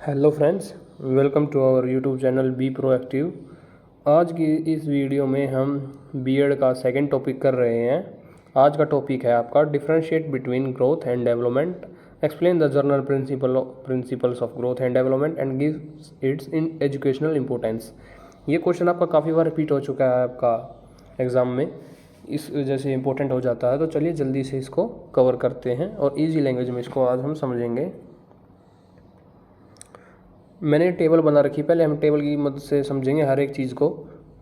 Hello friends, welcome to our YouTube channel be proactive. आज की इस वीडियो में हम बीएड का सेकंड टॉपिक कर रहे हैं। आज का टॉपिक है आपका differentiate between growth and development, explain the general principles of growth and development and give it's in educational importance. ये क्वेश्चन आपका काफ़ी बार रिपीट हो चुका है आपका एग्ज़ाम में, इस वजह से इम्पोर्टेंट हो जाता है। तो चलिए जल्दी से इसको कवर करते हैं और ईजी लैंग्वेज में इसको आज हम समझेंगे। मैंने टेबल बना रखी, पहले हम टेबल की मदद से समझेंगे हर एक चीज़ को।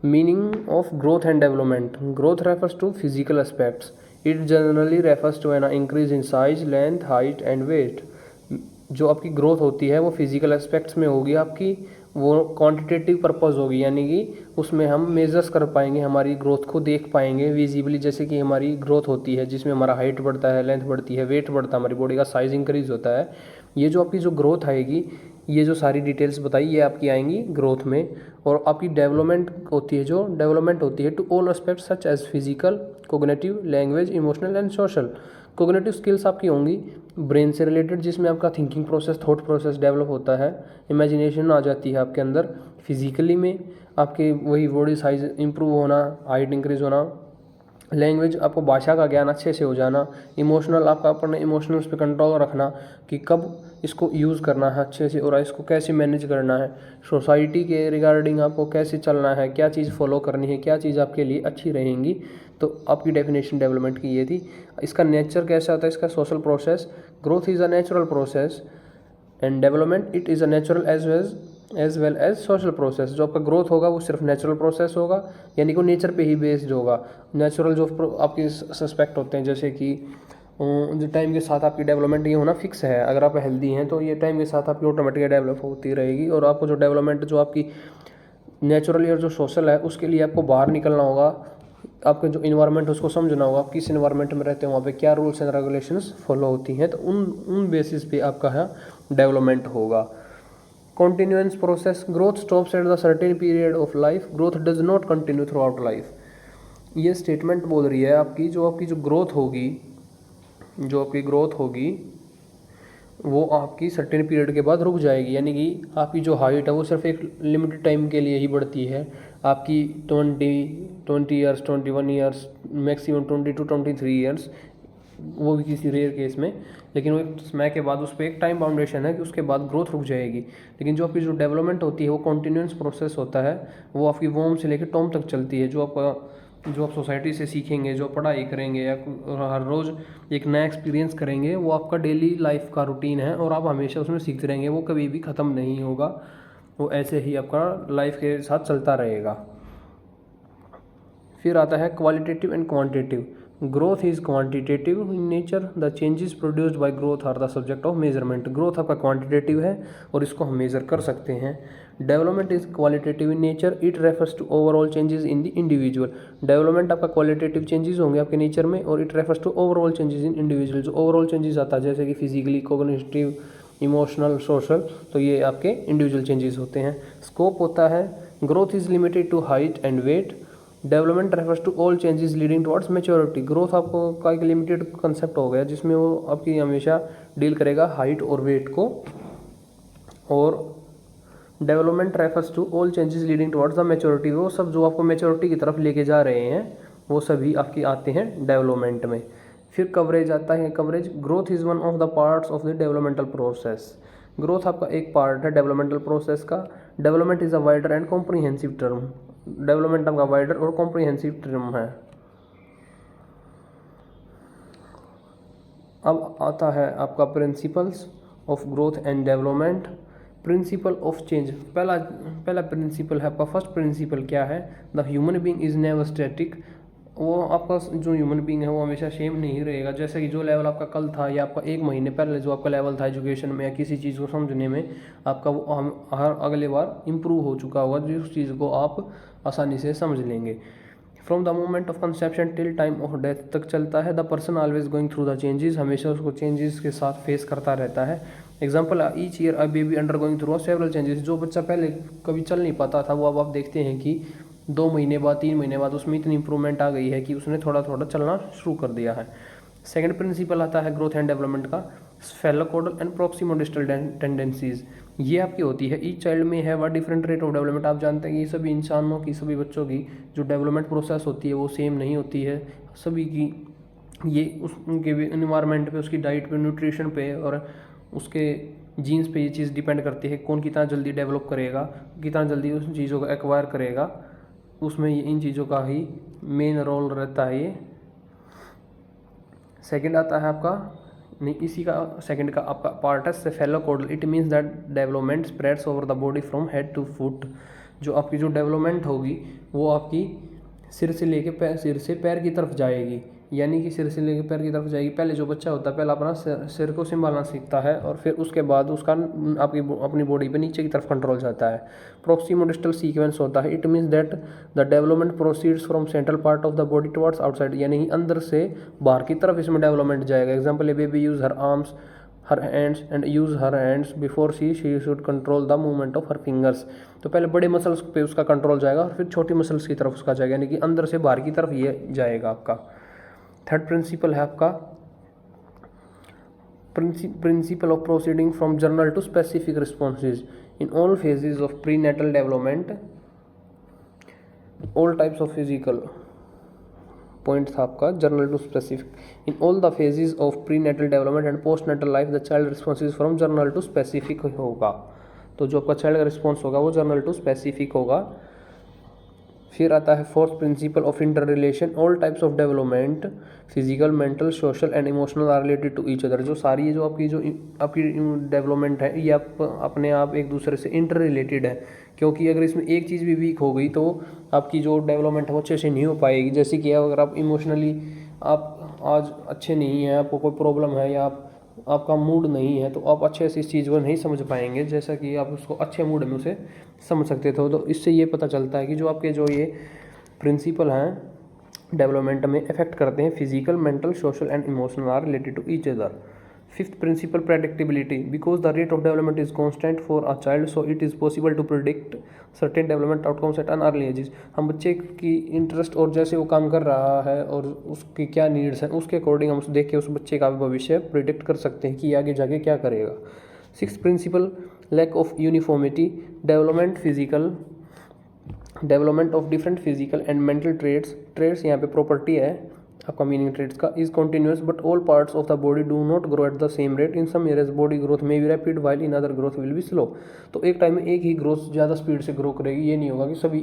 Meaning of growth and development. Growth refers to physical aspects. It generally refers to an increase in size, length, height and weight. जो आपकी ग्रोथ होती है वो फिजिकल एस्पेक्ट्स में होगी आपकी, वो क्वांटिटेटिव पर्पस होगी, यानी कि उसमें हम मेजर्स कर पाएंगे, हमारी ग्रोथ को देख पाएंगे विजिबली। जैसे कि हमारी ग्रोथ होती है जिसमें हमारा हाइट बढ़ता है, लेंथ बढ़ती है, वेट बढ़ता है, हमारी बॉडी का साइज इंक्रीज होता है। ये जो आपकी जो ग्रोथ आएगी, ये जो सारी डिटेल्स बताई ये आपकी आएंगी ग्रोथ में। और आपकी डेवलपमेंट होती है, जो डेवलपमेंट होती है to all aspects such as physical, cognitive, language, emotional and social. Cognitive skills आपकी होंगी ब्रेन से रिलेटेड, जिसमें आपका thinking process, thought process develop होता है, इमेजिनेशन आ जाती है आपके अंदर। फिजिकली में आपके वही बॉडी साइज इंप्रूव होना, हाइट इंक्रीज होना। लैंग्वेज आपको भाषा का ज्ञान अच्छे से हो जाना। इमोशनल आपका अपने इमोशनल्स पे कंट्रोल रखना कि कब इसको यूज़ करना है अच्छे से और इसको कैसे मैनेज करना है। सोसाइटी के रिगार्डिंग आपको कैसे चलना है, क्या चीज़ फॉलो करनी है, क्या चीज़ आपके लिए अच्छी रहेंगी। तो आपकी डेफिनेशन डेवलपमेंट की ये थी। इसका नेचर कैसा होता है, इसका social process. Growth is a natural process and development it is a natural as well as social process. जो आपका ग्रोथ होगा वो सिर्फ नेचुरल प्रोसेस होगा, यानी कि वो नेचर पे ही बेस्ड होगा। नेचुरल जो आपके सस्पेक्ट होते हैं, जैसे कि जो टाइम के साथ आपकी डेवलपमेंट ये होना फिक्स है। अगर आप हेल्दी हैं तो ये टाइम के साथ आपकी ऑटोमेटिकली डेवलप होती रहेगी। और आपको जो डेवलपमेंट जो आपकी नेचुरली और जो सोशल है, उसके लिए आपको बाहर निकलना होगा। आपके जो इन्वायरमेंट है उसको समझना होगा, आप किस इन्वायरमेंट में रहते हैं, वहाँ पे क्या रूल्स एंड रेगुलेशंस फॉलो होती हैं। तो उन बेसिस पे आपका है डेवलपमेंट होगा। Continuous process. Growth stops at the certain period of life. Growth does not continue throughout life. ये स्टेटमेंट बोल रही है आपकी जो ग्रोथ होगी, जो आपकी ग्रोथ होगी वो आपकी सर्टेन पीरियड के बाद रुक जाएगी। यानी कि आपकी जो हाइट है वो सिर्फ एक लिमिटेड टाइम के लिए ही बढ़ती है। आपकी 20 years, 21 years, maximum 20 to 23 years, वो भी किसी रेयर केस में। लेकिन वो एक समय के बाद उस पर एक टाइम बाउंडेशन है कि उसके बाद ग्रोथ रुक जाएगी। लेकिन जो आपकी जो डेवलपमेंट होती है वो कॉन्टिन्यूस प्रोसेस होता है। वो आपकी वॉर्म से लेकर टॉम तक चलती है। जो आप सोसाइटी से सीखेंगे, जो पढ़ाई करेंगे या हर रोज़ एक नया एक्सपीरियंस करेंगे, वो आपका डेली लाइफ का रूटीन है और आप हमेशा उसमें सीखते रहेंगे। वो कभी भी ख़त्म नहीं होगा, वो ऐसे ही आपका लाइफ के साथ चलता रहेगा। फिर आता है qualitative and quantitative. Growth is quantitative in nature. The changes produced by growth are the subject of measurement. Growth आपका क्वांटिटेटिव है और इसको हम मेजर कर सकते हैं। Development is qualitative in nature. It refers to overall changes in the individual. Development आपका qualitative changes होंगे आपके नेचर में, और it refers to overall changes in individual. जो ओवरऑल चेंजेस आता है जैसे कि फिजिकली, कोग्निटिव, इमोशनल, सोशल, तो ये आपके इंडिविजुअल चेंजेस होते हैं। स्कोप होता है growth is limited to height and weight. Development refers to all changes leading towards maturity. Growth आपको का एक लिमिटेड कंसेप्ट हो गया जिसमें वो आपकी हमेशा डील करेगा हाइट और वेट को। और development refers to all changes leading towards the maturity. वो सब जो आपको मैच्योरिटी की तरफ लेके जा रहे हैं वो सभी आपकी आते हैं डेवलपमेंट में। फिर कवरेज आता है। Coverage, growth is one of the parts of the developmental process. Growth आपका एक पार्ट है डेवलपमेंटल प्रोसेस का। Development is a wider and comprehensive term. Development आपका वाइडर और कॉम्प्रीहेंसिव टर्म है। अब आता है आपका principles of growth and development. Principle of change. पहला प्रिंसिपल है आपका, फर्स्ट प्रिंसिपल क्या है? The human being is never static. वो आपका जो ह्यूमन बीइंग है वो हमेशा सेम नहीं रहेगा। जैसे कि जो लेवल आपका कल था या आपका एक महीने पहले जो आपका लेवल था एजुकेशन में या किसी चीज़ को समझने में, आपका वो हर अगले बार इम्प्रूव हो चुका होगा, जिस चीज़ को आप आसानी से समझ लेंगे। From the moment of conception till time of death तक चलता है। The person always going through the changes. हमेशा उसको चेंजेस के साथ फेस करता रहता है। Example, each year a baby under going through several changes. जो बच्चा पहले कभी चल नहीं पाता था वो अब आप देखते हैं कि 2 महीने बाद, 3 महीने बाद उसमें इतनी इंप्रूवमेंट आ गई है कि उसने थोड़ा थोड़ा चलना शुरू कर दिया है। सेकंड प्रिंसिपल आता है ग्रोथ एंड डेवलपमेंट का, स्फेलोकोडल एंड प्रॉक्सिमोडिस्टल टेंडेंसीज। ये आपकी होती है ईच चाइल्ड में है वह डिफरेंट रेट ऑफ डेवलपमेंट। आप जानते हैं कि सभी इंसानों की, सभी बच्चों की जो डेवलपमेंट प्रोसेस होती है वो सेम नहीं होती है सभी की। ये उनके इन्वायरमेंट पे, उसकी डाइट पे, न्यूट्रिशन पे और उसके जीन्स पे ये चीज़ डिपेंड करती है कौन कितना जल्दी डेवलप करेगा, कितना जल्दी उस चीज़ों को एक्वायर करेगा, उसमें इन चीज़ों का ही मेन रोल रहता है। ये सेकंड आता है आपका, नहीं इसी का सेकंड का आपका पार्ट है cephalocaudal. It means that development spreads over the body from head to foot. जो आपकी जो डेवलपमेंट होगी वो आपकी सिर से लेके पैर, सिर से पैर की तरफ जाएगी, यानी कि सिर से लेके पैर की तरफ जाएगी। पहले जो बच्चा होता है पहले अपना सिर को संभालना सीखता है और फिर उसके बाद उसका आपकी अपनी बॉडी पे नीचे की तरफ कंट्रोल जाता है। प्रोक्सीमोडिस्टल सीक्वेंस होता है। It means that the development proceeds from central part of the body towards outside, यानी अंदर से बाहर की तरफ इसमें डेवलपमेंट जाएगा। Example, A baby use her arms, her hands and use her hands before she should control the movement of her fingers. तो पहले बड़े मसल्स पे उसका कंट्रोल जाएगा और फिर छोटी मसल्स की तरफ उसका जाएगा, यानी कि अंदर से बाहर की तरफ ये जाएगा आपका। थर्ड प्रिंसिपल है आपका principle of proceeding from general to specific responses in all phases of prenatal development, all types of physical point था आपका general to specific. In all the phases of prenatal development and postnatal life the child responses from general to specific होगा। तो जो आपका child का response होगा वो journal to specific होगा। फिर आता है fourth principle of interrelation. All types of development physical, mental, social and emotional are related to each other. जो सारी ये जो आपकी डेवलपमेंट है ये आप अपने आप एक दूसरे से इंटर रिलेटेड है, क्योंकि अगर इसमें एक चीज़ भी वीक हो गई तो आपकी जो डेवलपमेंट है वो अच्छे से नहीं हो पाएगी। जैसे कि अगर आप इमोशनली आप आज अच्छे नहीं हैं, आपको कोई प्रॉब्लम है या आपका मूड नहीं है, तो आप अच्छे से इस चीज़ को नहीं समझ पाएंगे जैसा कि आप उसको अच्छे मूड में उसे समझ सकते थे। तो इससे ये पता चलता है कि जो आपके जो ये प्रिंसिपल हैं डेवलपमेंट में इफेक्ट करते हैं physical, mental, social and emotional are related to each other. Fifth principle predictability. Because the rate of development is constant for a child so it is possible to predict certain development outcomes at an early ages. हम बच्चे की interest और जैसे वो काम कर रहा है और उसकी क्या नीड्स हैं उसके अकॉर्डिंग हम देख के उस बच्चे का भविष्य प्रिडिक्ट कर सकते हैं कि आगे जाके क्या करेगा। Six principle lack of uniformity. Development of different physical and mental traits यहाँ पे प्रॉपर्टी है आपका मीनिंग ट्रेड्स का, is continuous but all parts of the body do not grow at the same rate. In some areas body growth में be rapid while in other growth will be slow. तो एक time में एक ही growth ज़्यादा speed से grow करेगी, ये नहीं होगा कि सभी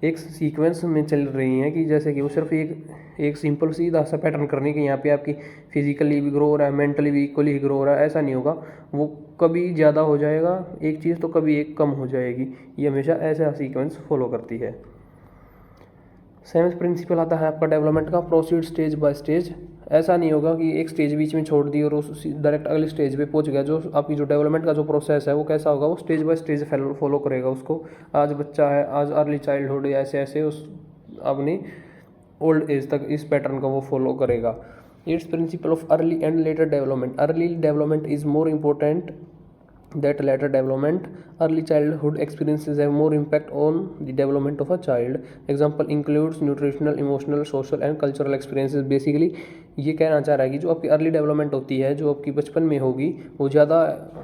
एक सीक्वेंस में चल रही हैं कि जैसे कि वो सिर्फ एक सिंपल सीधा सा पैटर्न करने के यहाँ पे आपकी फिजिकली भी ग्रो हो रहा है, मेंटली भी इक्वली ही ग्रो हो रहा है, ऐसा नहीं होगा। वो कभी ज़्यादा हो जाएगा एक चीज़ तो कभी एक कम हो जाएगी, ये हमेशा ऐसा सीक्वेंस फॉलो करती है। सेवंथ प्रिंसिपल आता है आपका डेवलपमेंट का प्रोसीड स्टेज बाय स्टेज। ऐसा नहीं होगा कि एक स्टेज बीच में छोड़ दी और उस डायरेक्ट अगले स्टेज पे पहुंच गया। जो आपकी जो डेवलपमेंट का जो प्रोसेस है वो कैसा होगा, वो स्टेज बाय स्टेज फॉलो करेगा उसको। आज बच्चा है, आज अर्ली चाइल्डहुड, ऐसे ऐसे उस अपनी ओल्ड एज तक इस पैटर्न को वो फॉलो करेगा। It's principle of early and later development. Early development is more important that later development. Early childhood experiences have more impact on the development of a child. Example includes nutritional, emotional, social and cultural experiences. Basically ये कहना चाह रहा है कि जो आपकी early development होती है, जो आपकी बचपन में होगी, वो ज़्यादा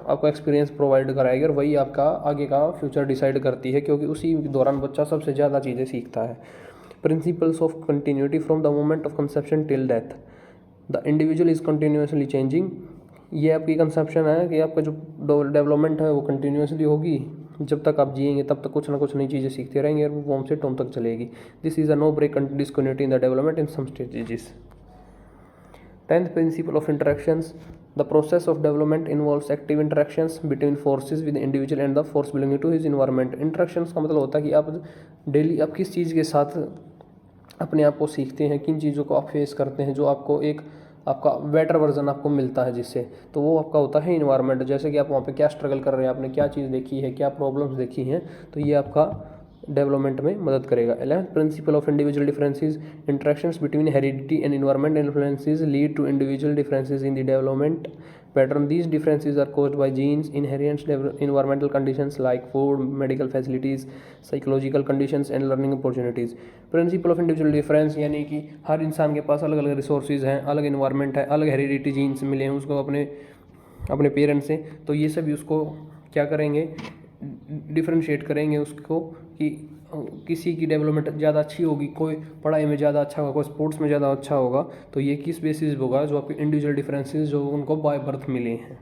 आपको एक्सपीरियंस प्रोवाइड कराएगी और वही आपका आगे का फ्यूचर डिसाइड करती है, क्योंकि उसी दौरान बच्चा सबसे ज़्यादा चीज़ें सीखता है। Principles of continuity from the moment of conception till death. The individual is continuously changing. ये आपकी कंसेप्शन है कि आपका जो डेवलपमेंट है वो कंटिन्यूसली होगी, जब तक आप जिएंगे तब तक कुछ ना कुछ नई चीज़ें सीखते रहेंगे और वो वॉम से टॉम तक चलेगी। This is a no break discontinuity in the development in some stages. 10th principle of interactions. The process of development involves active interactions between forces with individual and the force belonging to his environment. Interactions का मतलब होता है कि आप daily आप किस चीज़ के साथ अपने आप को सीखते हैं, किन चीज़ों को आप फेस करते हैं, जो आपको एक आपका बेटर वर्जन आपको मिलता है जिससे, तो वो आपका होता है इन्वायरमेंट। जैसे कि आप वहाँ पे क्या स्ट्रगल कर रहे हैं, आपने क्या चीज़ देखी है, क्या प्रॉब्लम्स देखी हैं, तो ये आपका डेवलपमेंट में मदद करेगा। 11th principle of individual differences. Interactions between heredity and environment influences lead to individual differences in the development pattern. These differences are caused by genes, inherent environmental conditions like food, medical facilities, psychological conditions and learning opportunities. Principle of individual difference यानी कि हर इंसान के पास अलग अलग resources हैं, अलग environment है, अलग हेरिडिटी जीन्स मिले हैं उसको अपने पेरेंट्स से, तो ये सभी उसको क्या करेंगे, डिफ्रेंशिएट करेंगे उसको कि किसी की डेवलपमेंट ज़्यादा अच्छी होगी, कोई पढ़ाई में ज़्यादा अच्छा होगा, कोई स्पोर्ट्स में ज़्यादा अच्छा होगा, तो ये किस बेसिस पे होगा, जो आपके इंडिविजुअल डिफरेंसेस जो उनको बाय बर्थ मिले हैं।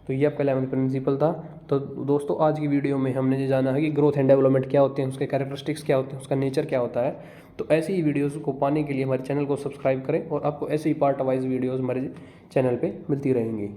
तो ये आपका 11th प्रिंसिपल था। तो दोस्तों आज की वीडियो में हमने ये जाना है कि ग्रोथ एंड डेवलपमेंट क्या होते हैं, उसके कैरेक्टरिस्टिक्स क्या होते हैं, उसका नेचर क्या होता है। तो ऐसी ही वीडियोस को पाने के लिए हमारे चैनल को सब्सक्राइब करें और आपको ऐसे ही पार्ट वाइज वीडियोस हमारे चैनल पे मिलती रहेंगी।